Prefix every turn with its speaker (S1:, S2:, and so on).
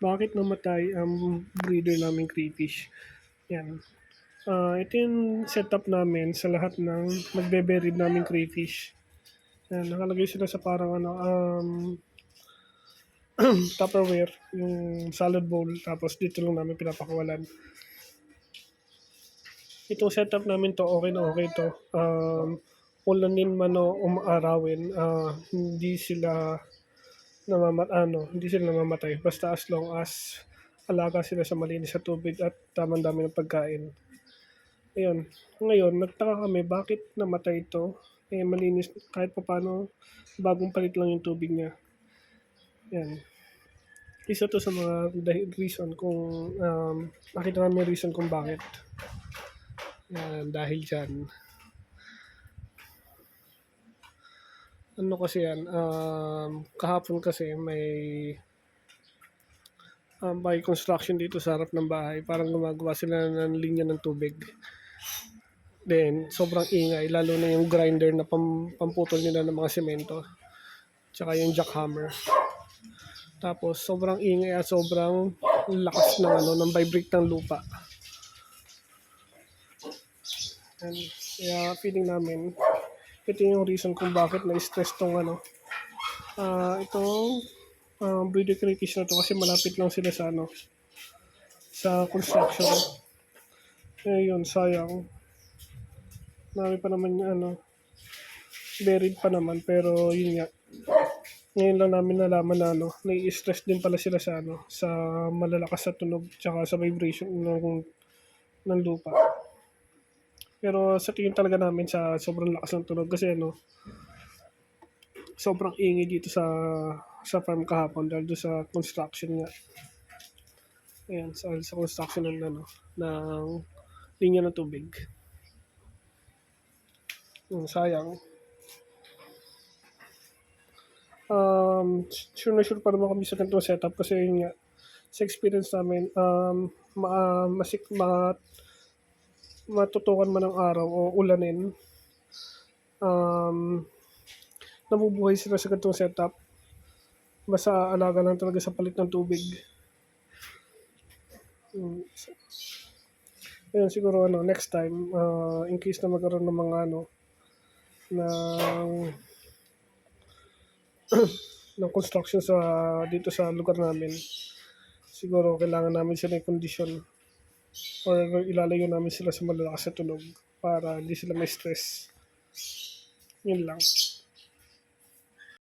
S1: Bakit namatay ang breeder naming crayfish? Yan. Ito yung setup namin sa lahat ng magbe-breed naming crayfish. Yan, nakalagay sila sa parang Tupperware, yung salad bowl, tapos dito lang namin pinapakawalan. Itong setup namin to, okay na okay to. Ulanin man o umaarawin, hindi sila namamatay. Basta as long as alaga sila sa malinis sa tubig at tamang dami ng pagkain. Ayun. Ngayon, nagtaka kami bakit namatay ito. Malinis kahit pa paano, bagong palit lang yung tubig niya. Yan. Isa to sa mga reason kung nakita namin reason kung bakit. Yan, dahil dyan. Ano kasi yan, kahapon kasi may by construction dito sa harap ng bahay. Parang gumagawa sila ng linya ng tubig. Then, sobrang ingay, lalo na yung grinder na pamputol nila ng mga semento. Tsaka yung jackhammer. Tapos, sobrang ingay at sobrang lakas ng vibrate ng lupa. And, kaya feeling namin, ito yung reason kung bakit na-stress tong itong breeder crayfish na to kasi malapit lang sila sa construction. Yun, sayang. Marami pa naman buried pa naman, pero yun nga. Ngayon lang namin nalaman na nai-stress din pala sila sa malalakas na tunog tsaka sa vibration ng lupa. Pero sa tingin talaga namin sa sobrang lakas ng tunog kasi sobrang ingay dito sa farm kahapon dahil doon sa construction nga. Ayan, sa construction ng linya ng tubig. Sayang. Sure na sure pa naman kami sa ganitong setup kasi yun nga, sa experience namin, matutukan man ng araw o ulanin, nabubuhay sila sa ganitong setup. Basta alaga lang talaga sa palit ng tubig. Ayun, siguro next time, in case na magkaroon ng mga ng construction dito sa lugar namin, siguro kailangan namin sila ng condition or ilalayo namin sila sa malalakas na tunog para hindi sila may stress. Yun lang.